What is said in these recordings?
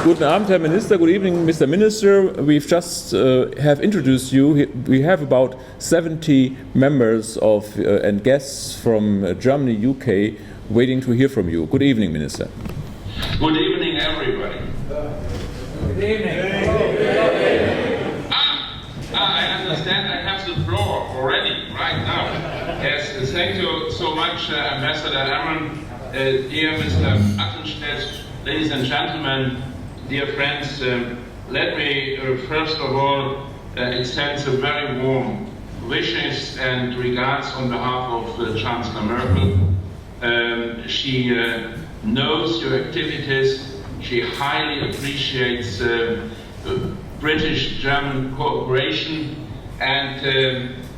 Guten Abend, Herr Minister. Good evening, Mr. Minister. We've just have introduced you. We have about 70 members of and guests from Germany, UK, waiting to hear from you. Good evening, Minister. Good evening, everybody. Good evening. I understand I have the floor already, right now. Yes, thank you so much, Ambassador Aaron, dear Mr. Attenstedt, ladies and gentlemen, dear friends. Let me first of all extend some very warm wishes and regards on behalf of Chancellor Merkel. She knows your activities. She highly appreciates British-German cooperation, and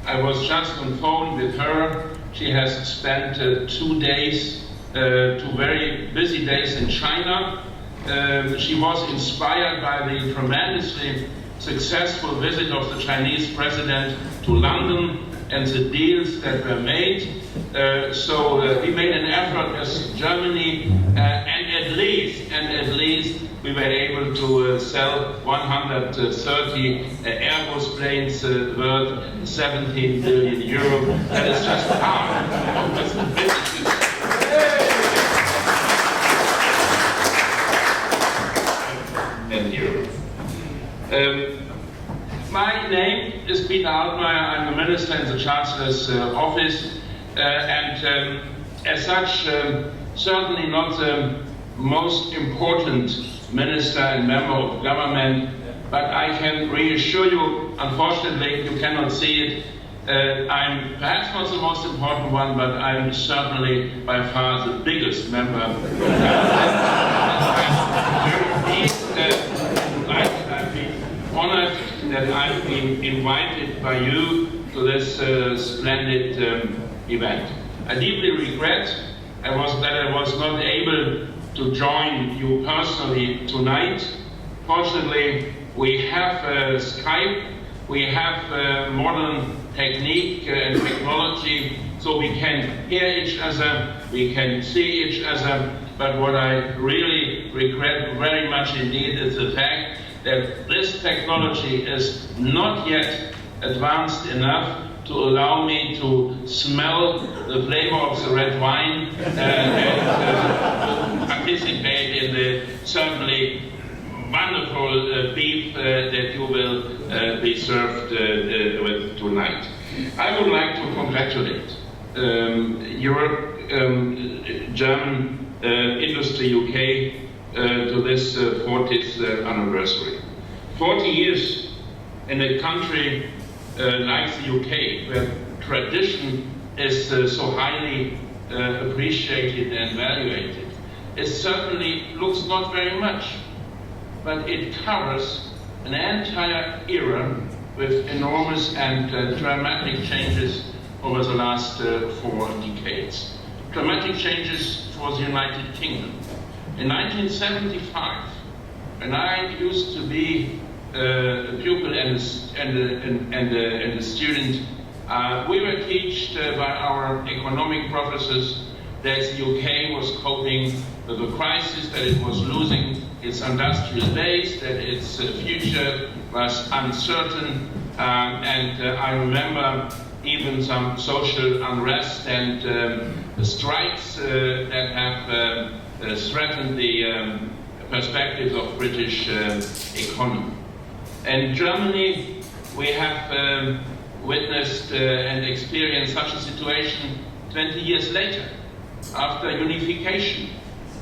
I was just on phone with her. She has spent 2 days, 2 very busy days in China. She was inspired by the tremendously successful visit of the Chinese president to London and the deals that were made. So we made an effort as Germany, and at least we were able to sell 130 Airbus planes worth 17 billion euro. That is just half of the businesses. And euro. My name is Peter Altmaier. I'm a minister in the Chancellor's office, and as such, certainly not the most important minister and member of government, but I can reassure you, unfortunately you cannot see it, I'm perhaps not the most important one, but I'm certainly by far the biggest member of government. I've been honored that I've been invited by you to this splendid event. I deeply regret that I was not able to join you personally tonight. Fortunately, we have Skype, we have modern technique and technology, so we can hear each other, we can see each other, but what I really regret very much indeed is the fact that this technology is not yet advanced enough to allow me to smell the flavor of the red wine and participate in the certainly wonderful beef that you will be served with tonight. I would like to congratulate your German industry UK to this 40th anniversary. 40 years in a country like the UK, where tradition is so highly appreciated and valued. It certainly looks not very much, but it covers an entire era with enormous and dramatic changes over the last 4 decades. Dramatic changes for the United Kingdom. In 1975, when I used to be a pupil and a student, we were taught by our economic professors that the UK was coping with a crisis, that it was losing its industrial base, that its future was uncertain, and I remember even some social unrest and strikes that have threatened the perspectives of British economy. In Germany, we have witnessed and experienced such a situation 20 years later, after unification,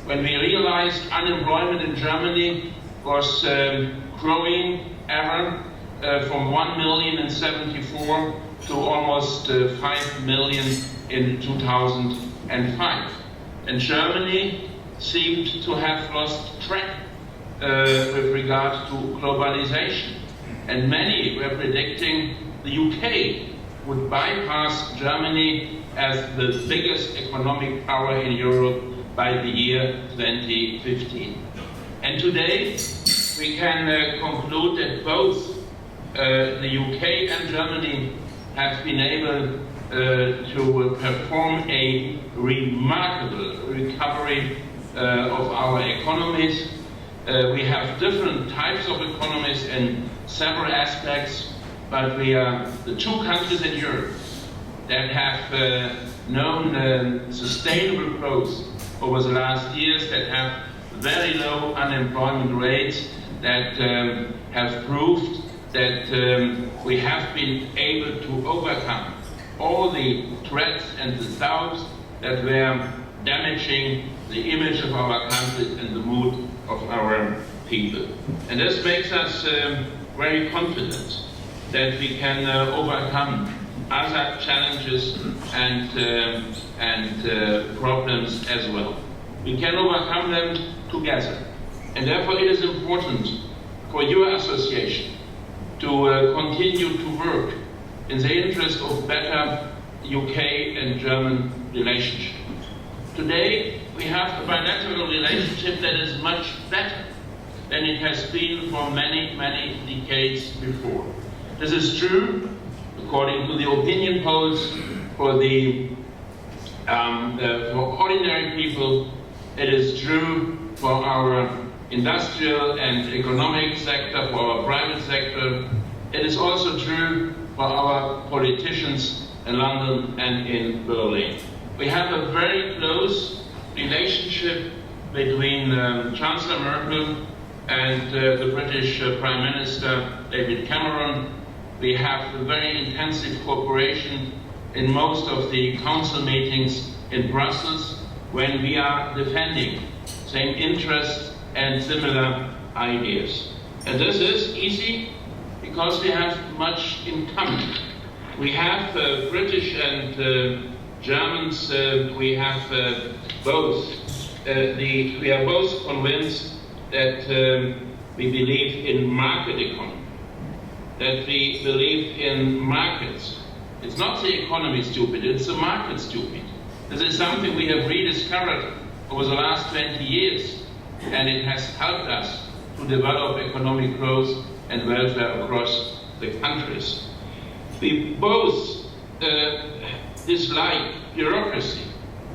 when we realized unemployment in Germany was growing ever from 1 million in 74 to almost 5 million in 2005. And Germany seemed to have lost track with regard to globalization. And many were predicting the UK would bypass Germany as the biggest economic power in Europe by the year 2015. And today we can conclude that both the UK and Germany have been able to perform a remarkable recovery of our economies. We have different types of economies in several aspects, but we are the two countries in Europe that have known sustainable growth over the last years, that have very low unemployment rates, that have proved that we have been able to overcome all the threats and the doubts that were damaging the image of our country and the mood of our people. And this makes us very confident that we can overcome other challenges and problems as well. We can overcome them together. And therefore it is important for your association to continue to work in the interest of better UK and German relationship. Today we have a bilateral relationship that is much better than it has been for many, many decades before. This is true according to the opinion polls for for ordinary people. It is true for our industrial and economic sector, for our private sector. It is also true for our politicians in London and in Berlin. We have a very close relationship between Chancellor Merkel and the British Prime Minister David Cameron. We have a very intensive cooperation in most of the council meetings in Brussels when we are defending same interests and similar ideas. And this is easy because we have much in common. We have British and Germans, we have both. We are both convinced that we believe in market economy, that we believe in markets. It's not the economy stupid, it's the market stupid. This is something we have rediscovered over the last 20 years, and it has helped us to develop economic growth and welfare across the countries. We both dislike bureaucracy,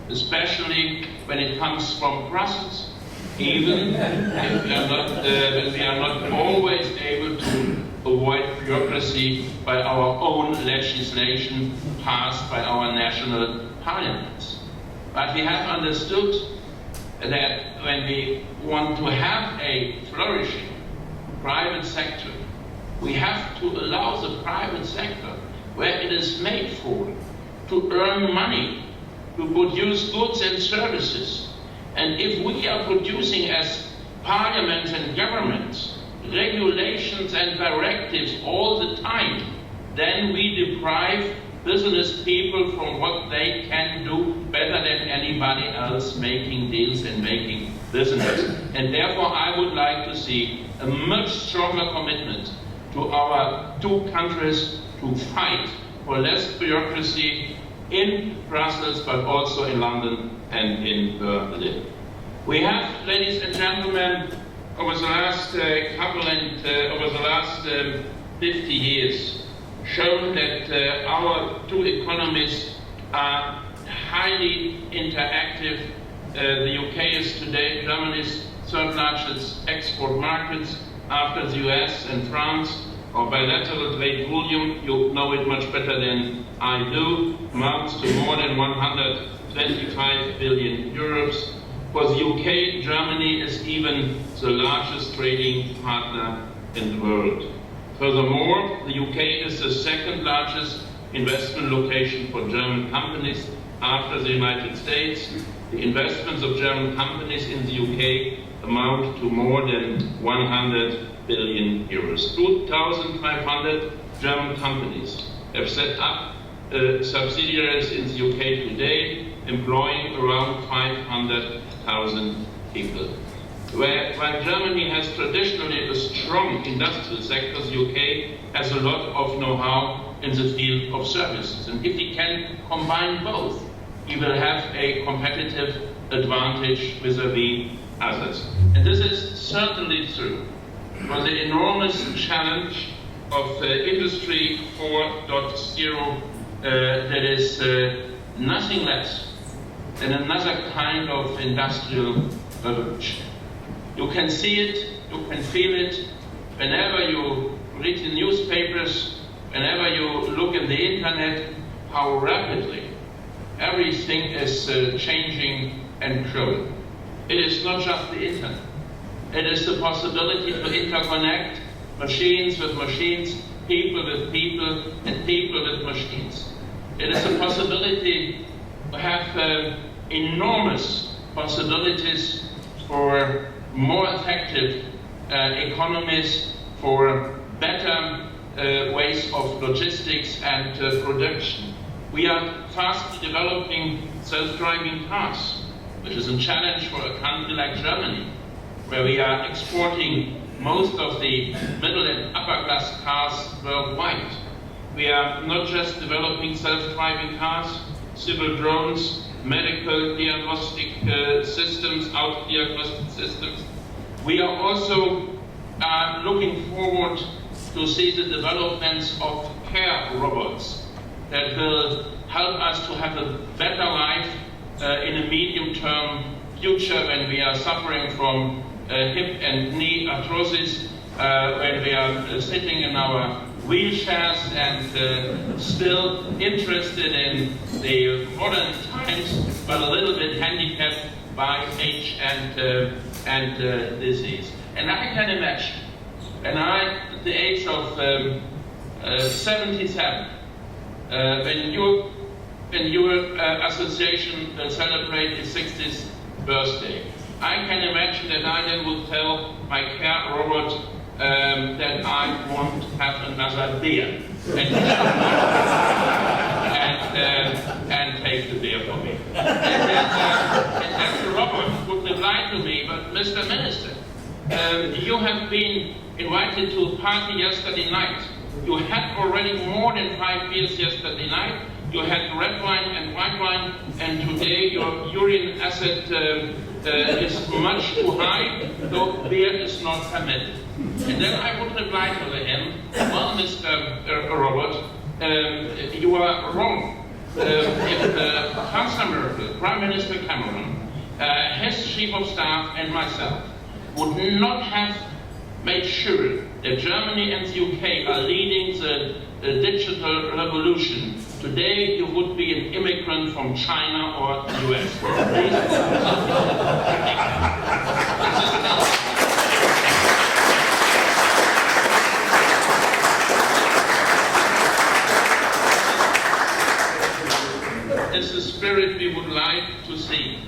especially when it comes from Brussels, even if when we are not always able to avoid bureaucracy by our own legislation passed by our national parliaments. But we have understood that when we want to have a flourishing private sector, we have to allow the private sector, where it is made for, to earn money, to produce goods and services. And if we are producing as parliaments and governments regulations and directives all the time, then we deprive business people from what they can do better than anybody else making deals and making business. And therefore I would like to see a much stronger commitment to our two countries to fight for less bureaucracy in Brussels, but also in London and in Berlin. We have, ladies and gentlemen, over the last over the last 50 years, shown that our two economies are highly interactive. The UK is today Germany's third largest export market after the US and France. Our bilateral trade volume, you know it much better than I do, amounts to more than 125 billion euros. For the UK, Germany is even the largest trading partner in the world. Furthermore, the UK is the second largest investment location for German companies after the United States. The investments of German companies in the UK amount to more than 100 billion euros. 2,500 German companies have set up subsidiaries in the UK today, employing around 500,000 people. While Germany has traditionally a strong industrial sector, the UK has a lot of know-how in the field of services. And if we can combine both, we will have a competitive advantage vis-à-vis others. And this is certainly true for the enormous challenge of Industry 4.0 that is nothing less than another kind of industrial revolution. You can see it, you can feel it, whenever you read the newspapers, whenever you look at the internet, how rapidly everything is changing and growing. It is not just the internet. It is the possibility to interconnect machines with machines, people with people, and people with machines. It is a possibility to have enormous possibilities for more effective economies, for better ways of logistics and production. We are fast developing self-driving cars, which is a challenge for a country like Germany, where we are exporting most of the middle and upper class cars worldwide. We are not just developing self-driving cars, civil drones, medical diagnostic systems, auto-diagnostic systems. We are also looking forward to see the developments of care robots that will help us to have a better life in a medium-term future when we are suffering from hip and knee arthrosis, when we are sitting in our wheelchairs and still interested in the modern times, but a little bit handicapped by age and disease. And I can imagine, when I, at the age of 77, when your association will celebrate its 60th birthday, I can imagine that I then would tell my care robot that I want to have another beer, and take the beer for me. And then the robot would reply to me, but Mr. Minister, you have been invited to a party yesterday night. You had already more than 5 beers yesterday night. You had red wine and white wine, and today your urine acid is much too high, so beer is not permitted. And then I would reply to him, well, Mr. Robert, you are wrong. If Chancellor Merkel, Prime Minister Cameron, his Chief of Staff and myself would not have made sure that Germany and the UK are leading the digital revolution, today you would be an immigrant from China or the US. It's the spirit we would like to see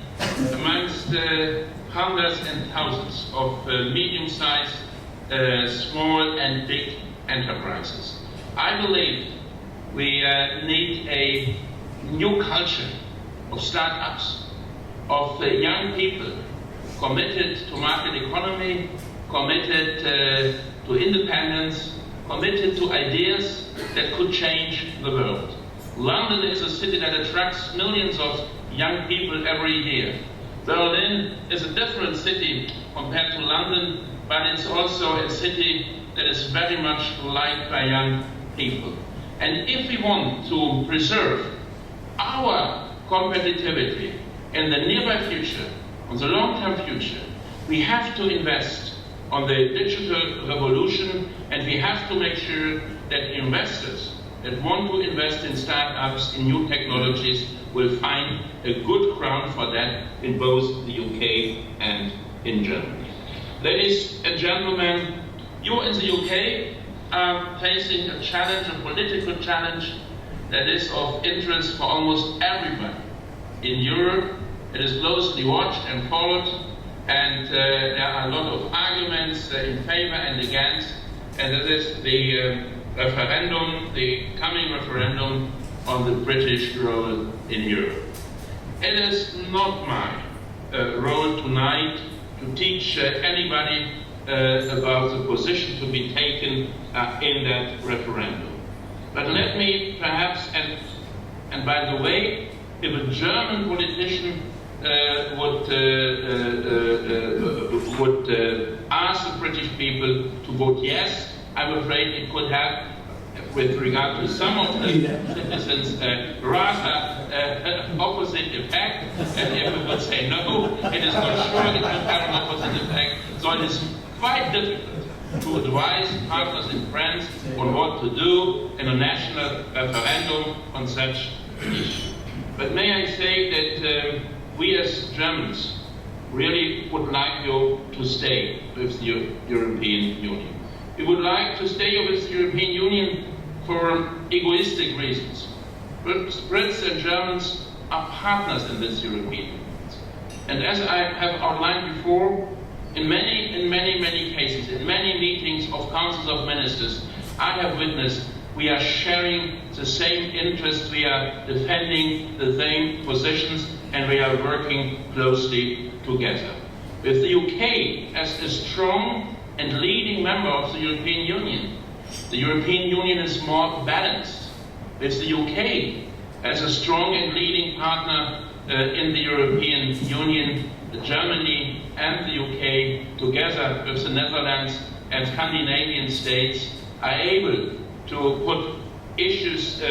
amongst hundreds and thousands of medium-sized, small and big enterprises. I believe we need a new culture of startups, of young people committed to market economy, committed to independence, committed to ideas that could change the world. London is a city that attracts millions of young people every year. Berlin is a different city compared to London, but it's also a city that is very much liked by young people. And if we want to preserve our competitivity in the nearby future, on the long-term future, we have to invest on the digital revolution, and we have to make sure that investors that want to invest in startups, in new technologies, will find a good ground for that in both the UK and in Germany. Ladies and gentlemen, you in the UK are facing a challenge, a political challenge that is of interest for almost everybody. In Europe, it is closely watched and followed, and there are a lot of arguments in favor and against, and that is the referendum, the coming referendum on the British role in Europe. It is not my role tonight to teach anybody about the position to be taken in that referendum. But let me perhaps, and by the way, if a German politician would ask the British people to vote yes, I'm afraid it could have, with regard to some of the citizens, rather opposite effect. And if we would say no, it is not sure it will have an opposite effect. So So it is quite difficult to advise partners in France on what to do in a national referendum on such an issue. But may I say that we as Germans really would like you to stay with the European Union. We would like to stay with the European Union for egoistic reasons. Brits and Germans are partners in this European Union. And as I have outlined before, in many cases, in many meetings of councils of ministers, I have witnessed we are sharing the same interests, we are defending the same positions, and we are working closely together. With the UK as a strong and leading member of the European Union is more balanced. With the UK as a strong and leading partner in the European Union, Germany and the UK, together with the Netherlands and Scandinavian states, are able to put issues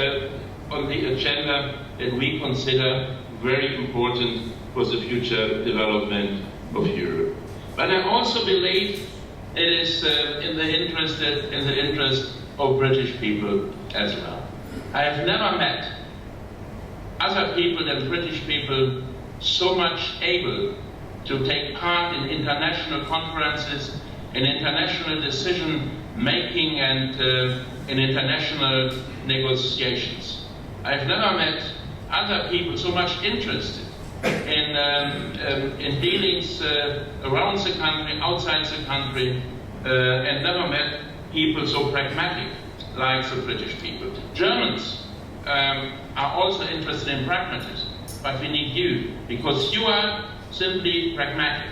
on the agenda that we consider very important for the future development of Europe. But I also believe it is in the interest of British people as well. I have never met other people than British people so much able to take part in international conferences, in international decision-making, and in international negotiations. I've never met other people so much interested in dealings around the country, outside the country, and never met people so pragmatic like the British people. Germans are also interested in pragmatism, but we need you, because you are simply pragmatic.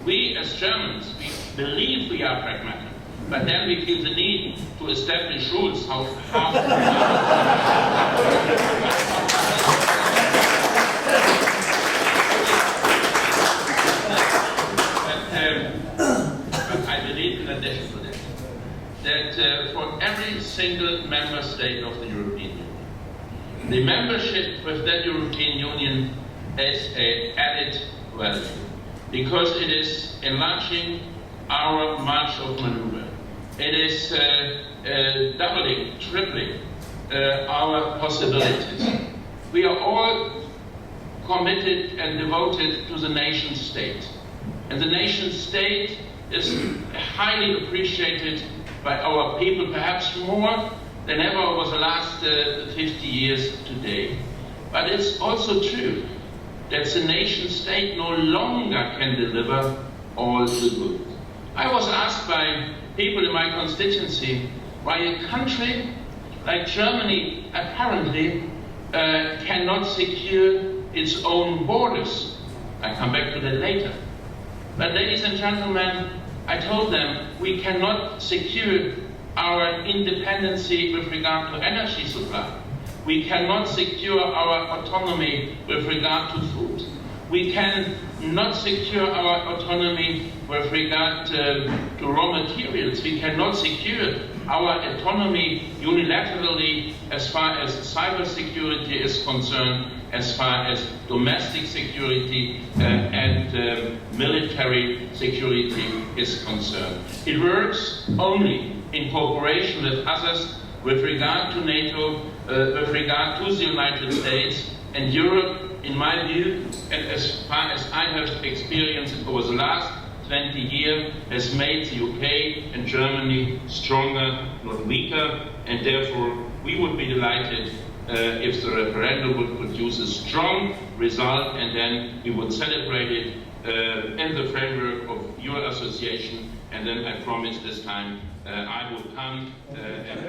We as Germans, we believe we are pragmatic, but then we feel the need to establish rules how but I believe, in addition to this, that for every single member state of the European Union, the membership with that European Union is an added value, because it is enlarging our margin of maneuver. It is doubling, tripling our possibilities. We are all committed and devoted to the nation state. And the nation state is highly appreciated by our people, perhaps more than ever over the last 50 years today. But it's also true that the nation state no longer can deliver all the good. I was asked by people in my constituency why a country like Germany apparently cannot secure its own borders. I come back to that later. But ladies and gentlemen, I told them we cannot secure our independency with regard to energy supply. We cannot secure our autonomy with regard to food. We cannot secure our autonomy with regard to raw materials. We cannot secure our autonomy unilaterally as far as cybersecurity is concerned, as far as domestic security and military security is concerned. It works only in cooperation with others with regard to NATO, with regard to the United States, and Europe, in my view, and as far as I have experienced over the last 20 years, has made the UK and Germany stronger, not weaker, and therefore we would be delighted if the referendum would produce a strong result, and then we would celebrate it in the framework of your association, and then I promise this time I will come and